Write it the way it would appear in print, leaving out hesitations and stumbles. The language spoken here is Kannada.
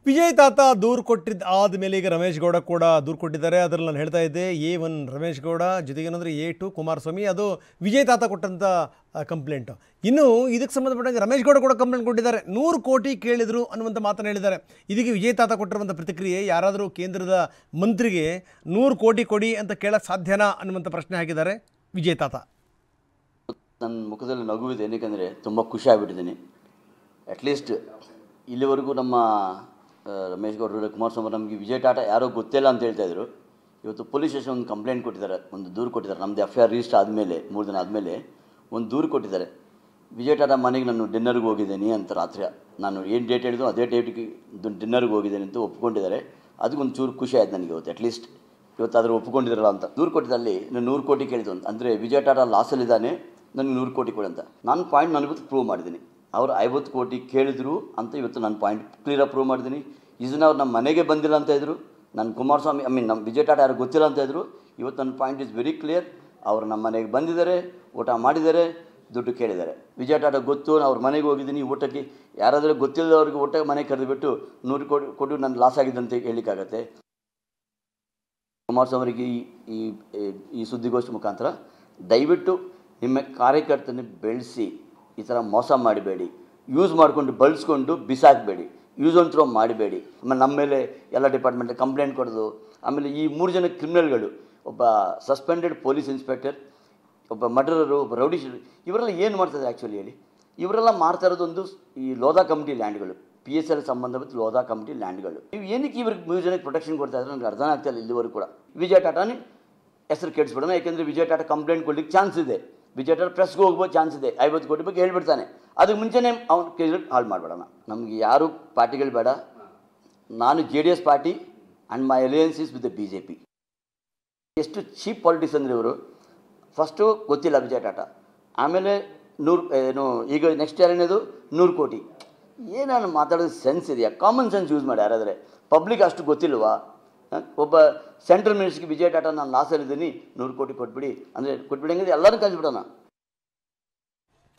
ವಿಜಯ್ ತಾತ ದೂರು ಕೊಟ್ಟಿದ್ದ ಆದಮೇಲೆ ಈಗ ರಮೇಶ್ ಗೌಡ ಕೂಡ ದೂರು ಕೊಟ್ಟಿದ್ದಾರೆ. ಅದರಲ್ಲಿ ನಾನು ಹೇಳ್ತಾ ಇದ್ದೆ A1 ರಮೇಶ್ ಗೌಡ, ಜೊತೆಗೇನಂದರೆ A2 ಕುಮಾರಸ್ವಾಮಿ. ಅದು ವಿಜಯ್ ತಾತ ಕೊಟ್ಟಂಥ ಕಂಪ್ಲೇಂಟು. ಇನ್ನು ಇದಕ್ಕೆ ಸಂಬಂಧಪಟ್ಟಂಗೆ ರಮೇಶ್ ಗೌಡ ಕೂಡ ಕಂಪ್ಲೇಂಟ್ ಕೊಟ್ಟಿದ್ದಾರೆ. 100 ಕೋಟಿ ಕೇಳಿದರು ಅನ್ನುವಂಥ ಮಾತನ್ನು ಹೇಳಿದ್ದಾರೆ. ಇದಕ್ಕೆ ವಿಜಯ್ ತಾತ ಕೊಟ್ಟಿರುವಂಥ ಪ್ರತಿಕ್ರಿಯೆ, ಯಾರಾದರೂ ಕೇಂದ್ರದ ಮಂತ್ರಿಗೆ 100 ಕೋಟಿ ಕೊಡಿ ಅಂತ ಕೇಳಕ್ಕೆ ಸಾಧ್ಯನಾ ಅನ್ನುವಂಥ ಪ್ರಶ್ನೆ ಹಾಕಿದ್ದಾರೆ ವಿಜಯ್ ತಾತ. ನನ್ನ ಮುಖದಲ್ಲಿ ನಗುವಿದೆ, ಏನಕ್ಕೆ ತುಂಬ ಖುಷಿ ಆಗಿಬಿಟ್ಟಿದ್ದೀನಿ. ಅಟ್ಲೀಸ್ಟ್ ಇಲ್ಲಿವರೆಗೂ ನಮ್ಮ ರಮೇಶ್ ಗೌಡರು, ಕುಮಾರಸ್ವಾಮಿ ನಮಗೆ ವಿಜಯ್ ಟಾಟಾ ಯಾರೋ ಗೊತ್ತಿಲ್ಲ ಅಂತ ಹೇಳ್ತಾಯಿದ್ರು. ಇವತ್ತು ಪೊಲೀಸ್ ಸ್ಟೇಷನ್ ಒಂದು ಕಂಪ್ಲೇಂಟ್ ಕೊಟ್ಟಿದ್ದಾರೆ, ಒಂದು ದೂರು ಕೊಟ್ಟಿದ್ದಾರೆ. ನಮ್ಮದು FIR ರಿಜಿಸ್ಟರ್ ಆದಮೇಲೆ 3 ದಿನ ಆದಮೇಲೆ ಒಂದು ದೂರು ಕೊಟ್ಟಿದ್ದಾರೆ. ವಿಜಯ್ ಟಾಟಾ ಮನೆಗೆ ನಾನು ಡಿನ್ನರ್ಗೆ ಹೋಗಿದ್ದೀನಿ ಅಂತ. ರಾತ್ರಿ ನಾನು ಏನು ಡೇಟ್ ಹೇಳಿದ್ರು ಅದೇ ಡೇಟಿಗೆ ಡಿನ್ನರ್ಗೆ ಹೋಗಿದ್ದೀನಿ ಅಂತ ಒಪ್ಕೊಂಡಿದ್ದಾರೆ. ಅದಕ್ಕೊಂದು ಚೂರು ಖುಷಿ ಆಯ್ತು ನನಗೆ ಇವತ್ತು. ಅಟ್ಲೀಸ್ಟ್ ಇವತ್ತಾದರೂ ಒಪ್ಕೊಂಡಿದ್ದಾರಲ್ಲ ಅಂತ. ದೂರು ಕೊಟ್ಟಿದ್ದಲ್ಲಿ ನಾನು 100 ಕೋಟಿ ಕೇಳಿದ್ದು ಅಂತ. ಅಂದರೆ ವಿಜಯ್ ಟಾಟಾ ಲಾಸಲ್ಲಿದ್ದಾನೆ, ನನಗೆ 100 ಕೋಟಿ ಕೊಡಿ ಅಂತ. ನನ್ನ ಪಾಯಿಂಟ್ ನಾನು ಇವತ್ತು ಪ್ರೂವ್ ಮಾಡಿದ್ದೀನಿ. ಅವರು 50 ಕೋಟಿ ಕೇಳಿದ್ರು ಅಂತ ಇವತ್ತು ನನ್ನ ಪಾಯಿಂಟ್ ಕ್ಲಿಯರಾಗಿ ಪ್ರೂವ್ ಮಾಡಿದ್ದೀನಿ. ಇದನ್ನ ಅವ್ರು ನಮ್ಮ ಮನೆಗೆ ಬಂದಿಲ್ಲ ಅಂತ ಇದ್ರು, ನನ್ನ ಕುಮಾರಸ್ವಾಮಿ ನಮ್ಮ ವಿಜಯ್ ಟಾಟಾ ಯಾರು ಗೊತ್ತಿಲ್ಲ ಅಂತ ಇದ್ರು. ಇವತ್ತು ನನ್ನ ಪಾಯಿಂಟ್ ಇಸ್ ವೆರಿ ಕ್ಲಿಯರ್. ಅವರು ನಮ್ಮ ಮನೆಗೆ ಬಂದಿದ್ದಾರೆ, ಊಟ ಮಾಡಿದ್ದಾರೆ, ದುಡ್ಡು ಕೇಳಿದ್ದಾರೆ. ವಿಜಯ್ ಟಾಟಾ ಗೊತ್ತು, ಅವ್ರ ಮನೆಗೆ ಹೋಗಿದ್ದೀನಿ ಊಟಕ್ಕೆ. ಯಾರಾದರೂ ಗೊತ್ತಿಲ್ಲದವ್ರಿಗೆ ಊಟ ಮನೆಗೆ ಕರೆದುಬಿಟ್ಟು 100 ಕೋಟಿ ಕೊಟ್ಟು ನನ್ನ ಲಾಸ್ ಆಗಿದೆ ಅಂತ ಹೇಳಲಿಕ್ಕಾಗತ್ತೆ? ಕುಮಾರಸ್ವಾಮಿಗೆ ಈ ಸುದ್ದಿಗೋಷ್ಠಿ ಮುಖಾಂತರ ದಯವಿಟ್ಟು ನಿಮ್ಮ ಕಾರ್ಯಕರ್ತನ ಬೆಳೆಸಿ ಈ ಥರ ಮೋಸ ಮಾಡಬೇಡಿ. ಯೂಸ್ ಮಾಡಿಕೊಂಡು ಬಳಸ್ಕೊಂಡು ಬಿಸಾಕಬೇಡಿ. ಯೂಸ್ ಆ್ಯಂಡ್ ಥ್ರೋ ಮಾಡಬೇಡಿ. ಆಮೇಲೆ ನಮ್ಮ ಮೇಲೆ ಎಲ್ಲ ಡಿಪಾರ್ಟ್ಮೆಂಟ್ ಕಂಪ್ಲೇಂಟ್ ಕೊಡೋದು. ಆಮೇಲೆ ಈ 3 ಜನ ಕ್ರಿಮಿನಲ್ಗಳು, ಒಬ್ಬ ಸಸ್ಪೆಂಡೆಡ್ ಪೊಲೀಸ್ ಇನ್ಸ್ಪೆಕ್ಟರ್, ಒಬ್ಬ ಮರ್ಡರರು, ಒಬ್ಬ ರೌಡಿ ಶೀಟರ್, ಇವರೆಲ್ಲ ಏನು ಮಾಡ್ತಾರೆ ಆ್ಯಕ್ಚುಲಿ ಹೇಳಿ? ಇವರೆಲ್ಲ ಮಾಡ್ತಾ ಇರೋದೊಂದು ಈ ಲೋಧಾ ಕಮಿಟಿ ಲ್ಯಾಂಡ್ಗಳು, PSL ಸಂಬಂಧಪಟ್ಟ ಲೋಧಾ ಕಮಿಟಿ ಲ್ಯಾಂಡ್ಗಳು. ನೀವು ಏನಕ್ಕೆ ಇವ್ರಿಗೆ 3 ಜನಕ್ಕೆ ಪ್ರೊಟೆಕ್ಷನ್ ಕೊಡ್ತಾ ಇದ್ರೆ ನನಗೆ ಅರ್ಥ ಆಗ್ತಾಯಿಲ್ಲ ಇಲ್ಲಿವರೆಗೂ ಕೂಡ. ವಿಜಯ್ ಟಾಟಾನೇ ಹೆಸರು ಕೆಡಿಸ್ಬಿಡೋಣ, ಯಾಕೆಂದರೆ ವಿಜಯ್ ಟಾಟಾ ಕಂಪ್ಲೇಂಟ್ ಕೊಡ್ಲಿಕ್ಕೆ ಚಾನ್ಸ್ ಇದೆ. ವಿಜಯ್ ಟಾಟಾ ಪ್ರೆಸ್ಗೆ ಹೋಗ್ಬೋದು ಚಾನ್ಸ್ ಇದೆ. 50 ಕೋಟಿ ಬಗ್ಗೆ ಹೇಳ್ಬಿಡ್ತಾನೆ. ಅದಕ್ಕೆ ಮುಂಚೆನೇ ಅವ್ನು ಕೇಳಿ ಹಾಳು ಮಾಡಿಬಿಡೋಣ. ನಮಗೆ ಯಾರು ಪಾರ್ಟಿಗಳು ಬೇಡ. ನಾನು JDS party and my alliance is with the BJP. ಎಷ್ಟು ಚೀಪ್ ಪಾಲಿಟಿಕ್ಸ್ ಅಂದರೆ ಇವರು. ಫಸ್ಟು ಗೊತ್ತಿಲ್ಲ ವಿಜಯ್ ಟಾಟಾ, ಆಮೇಲೆ 100 ಈಗ ನೆಕ್ಸ್ಟ್ ಏನೇನದು 100 ಕೋಟಿ. ಏನಾನು ಮಾತಾಡೋದು ಸೆನ್ಸ್ ಇದೆಯಾ? ಕಾಮನ್ ಸೆನ್ಸ್ ಯೂಸ್ ಮಾಡಿ ಯಾರಾದರೆ. ಪಬ್ಲಿಕ್ ಅಷ್ಟು ಗೊತ್ತಿಲ್ವಾ? ಒಬ್ಬ ಸೆಂಟ್ರಲ್ ಮಿನಿಸ್ಟ್ರಿಗೆ ವಿಜಯ್ ಟಾಟಾ ನಾನು ಲಾಸಲ್ಲಿದ್ದೀನಿ 100 ಕೋಟಿ ಕೊಟ್ಬಿಡಿ ಅಂದರೆ ಕೊಟ್ಬಿಡಿ, ಹಂಗಿದ್ರೆ ಎಲ್ಲರೂ ಕಳಿಸ್ಬಿಡೋಣ.